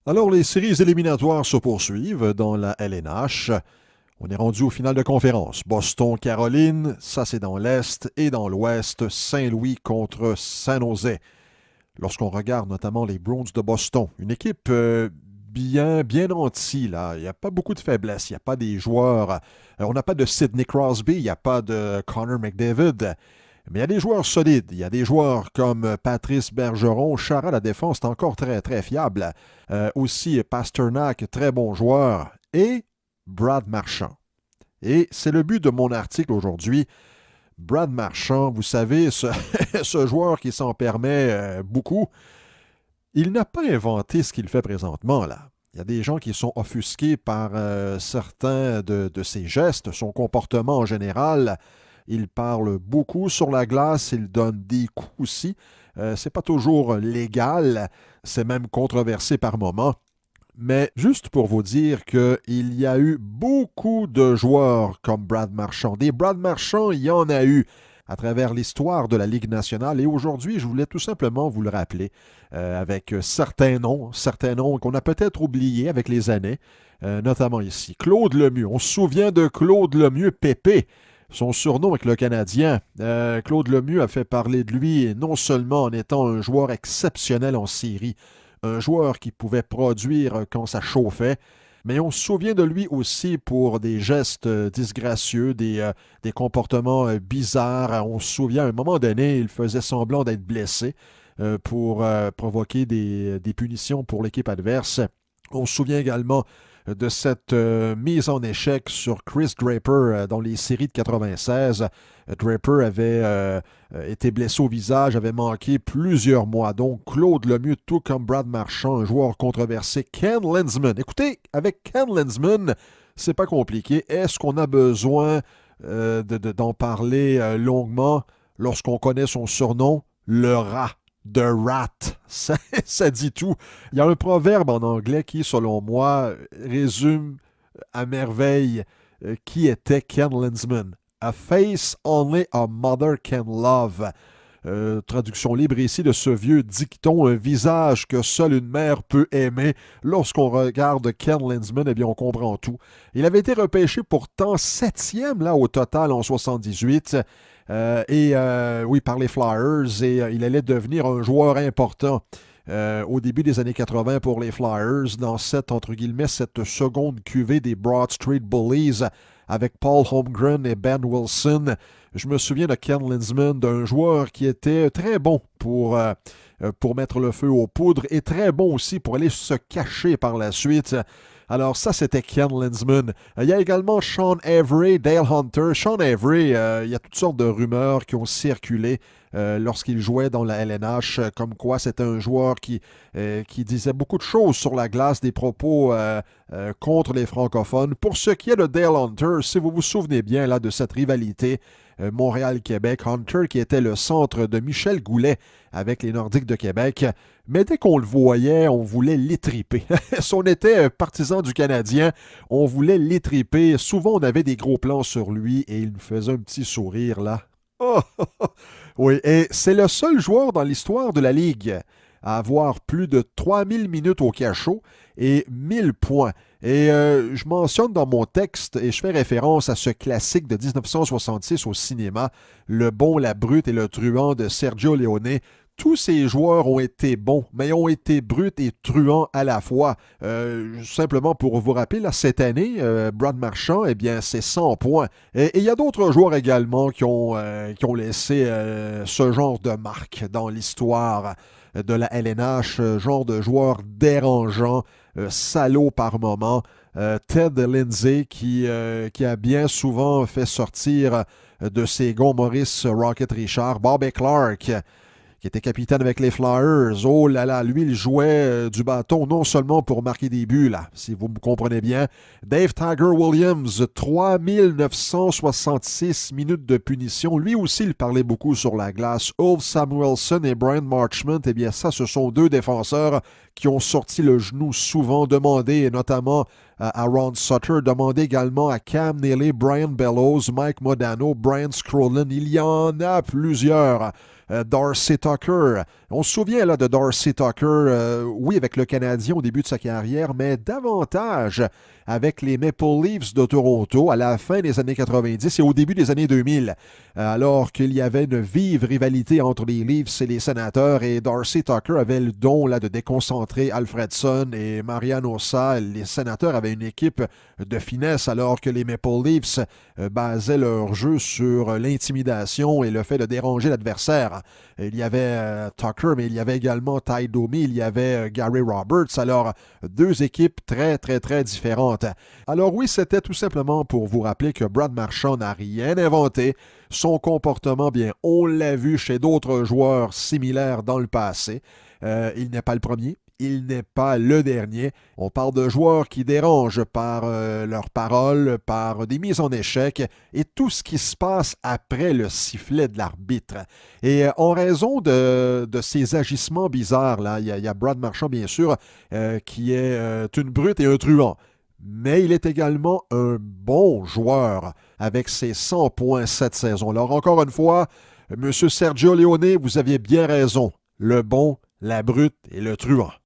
Alors, les séries éliminatoires se poursuivent dans la LNH. On est rendu au final de conférence. Boston-Caroline, ça c'est dans l'Est, et dans l'Ouest, Saint-Louis contre San Jose. Lorsqu'on regarde notamment les Bruins de Boston, une équipe bien nantie, là. Il n'y a pas beaucoup de faiblesses. Il n'y a pas des joueurs. On n'a pas de Sidney Crosby, il n'y a pas de Connor McDavid. Mais il y a des joueurs solides. Il y a des joueurs comme Patrice Bergeron. Chara, la défense, est encore très, très fiable. Aussi Pasternak, très bon joueur. Et Brad Marchand. Et c'est le but de mon article aujourd'hui. Brad Marchand, vous savez, ce joueur qui s'en permet beaucoup, il n'a pas inventé ce qu'il fait présentement, là. Il y a des gens qui sont offusqués par certains de ses gestes, son comportement en général. Il parle beaucoup sur la glace, il donne des coups aussi. C'est pas toujours légal, c'est même controversé par moments. Mais juste pour vous dire qu'il y a eu beaucoup de joueurs comme Brad Marchand. Des Brad Marchand, il y en a eu à travers l'histoire de la Ligue nationale. Et aujourd'hui, je voulais tout simplement vous le rappeler avec certains noms qu'on a peut-être oubliés avec les années, notamment ici. Claude Lemieux. On se souvient de Claude Lemieux, Pépé. Son surnom avec le Canadien. Claude Lemieux a fait parler de lui non seulement en étant un joueur exceptionnel en série, un joueur qui pouvait produire quand ça chauffait, mais on se souvient de lui aussi pour des gestes disgracieux, des comportements bizarres. On se souvient, à un moment donné, il faisait semblant d'être blessé pour provoquer des punitions pour l'équipe adverse. On se souvient également de cette mise en échec sur Chris Draper dans les séries de 96. Draper avait été blessé au visage, avait manqué plusieurs mois. Donc, Claude Lemieux, tout comme Brad Marchand, un joueur controversé. Ken Linseman. Écoutez, avec Ken Linseman, c'est pas compliqué. Est-ce qu'on a besoin d'en parler longuement lorsqu'on connaît son surnom? Le rat. The Rat. Ça dit tout. Il y a un proverbe en anglais qui, selon moi, résume à merveille qui était Ken Linseman. A face only a mother can love. Traduction libre ici de ce vieux dicton, un visage que seule une mère peut aimer. Lorsqu'on regarde Ken Linseman, eh bien, on comprend tout. Il avait été repêché pourtant septième là, au total en 78. Oui, par les Flyers, et il allait devenir un joueur important au début des années 80 pour les Flyers, dans entre guillemets, cette seconde cuvée des Broad Street Bullies avec Paul Holmgren et Ben Wilson. Je me souviens de Ken Linseman, d'un joueur qui était très bon pour mettre le feu aux poudres et très bon aussi pour aller se cacher par la suite. Alors ça, c'était Ken Linseman. Il y a également Sean Avery, Dale Hunter. Sean Avery, il y a toutes sortes de rumeurs qui ont circulé lorsqu'il jouait dans la LNH, comme quoi c'était un joueur qui disait beaucoup de choses sur la glace, des propos contre les francophones. Pour ce qui est de Dale Hunter, si vous vous souvenez bien là, de cette rivalité Montréal-Québec, Hunter qui était le centre de Michel Goulet avec les Nordiques de Québec. Mais dès qu'on le voyait, on voulait l'étriper. Si on était partisan du Canadien, on voulait l'étriper. Souvent, on avait des gros plans sur lui et il nous faisait un petit sourire là. Oh! Oui, et c'est le seul joueur dans l'histoire de la Ligue à avoir plus de 3000 minutes au cachot et 1000 points. Et je mentionne dans mon texte, et je fais référence à ce classique de 1966 au cinéma, Le bon, la brute et le truand de Sergio Leone. Tous ces joueurs ont été bons, mais ont été bruts et truands à la fois. Simplement pour vous rappeler, là, cette année, Brad Marchand, eh bien, c'est 100 points. Et il y a d'autres joueurs également qui ont laissé ce genre de marque dans l'histoire de la LNH, genre de joueur dérangeant, salaud par moment. Ted Lindsay qui a bien souvent fait sortir de ses gonds Maurice Rocket Richard. Bobby Clark qui était capitaine avec les Flyers. Oh là là, lui, il jouait du bâton non seulement pour marquer des buts, là, si vous me comprenez bien. Dave Tiger Williams, 3966 minutes de punition. Lui aussi, il parlait beaucoup sur la glace. Ulf Samuelsson et Brian Marchment, eh bien ça, ce sont deux défenseurs qui ont sorti le genou souvent, demandé notamment à Ron Sutter, demandé également à Cam Neely, Brian Bellows, Mike Modano, Brian Scrollin. Il y en a plusieurs Darcy Tucker. On se souvient là de Darcy Tucker, oui, avec le Canadien au début de sa carrière, mais davantage avec les Maple Leafs de Toronto à la fin des années 90 et au début des années 2000, alors qu'il y avait une vive rivalité entre les Leafs et les Sénateurs, et Darcy Tucker avait le don là, de déconcentrer Alfredson et Mariano Hossa. Les Sénateurs avaient une équipe de finesse alors que les Maple Leafs basaient leur jeu sur l'intimidation et le fait de déranger l'adversaire. Il y avait Tucker, mais il y avait également Ty Domi, il y avait Gary Roberts. Alors, deux équipes très, très, très différentes. Alors oui, c'était tout simplement pour vous rappeler que Brad Marchand n'a rien inventé. Son comportement, bien, on l'a vu chez d'autres joueurs similaires dans le passé. Il n'est pas le premier. Il n'est pas le dernier. On parle de joueurs qui dérangent par leurs paroles, par des mises en échec et tout ce qui se passe après le sifflet de l'arbitre. Et en raison de ces agissements bizarres, là, il y a Brad Marchand, bien sûr, qui est une brute et un truand. Mais il est également un bon joueur avec ses 100 points cette saison. Alors encore une fois, M. Sergio Leone, vous aviez bien raison. Le bon, la brute et le truand.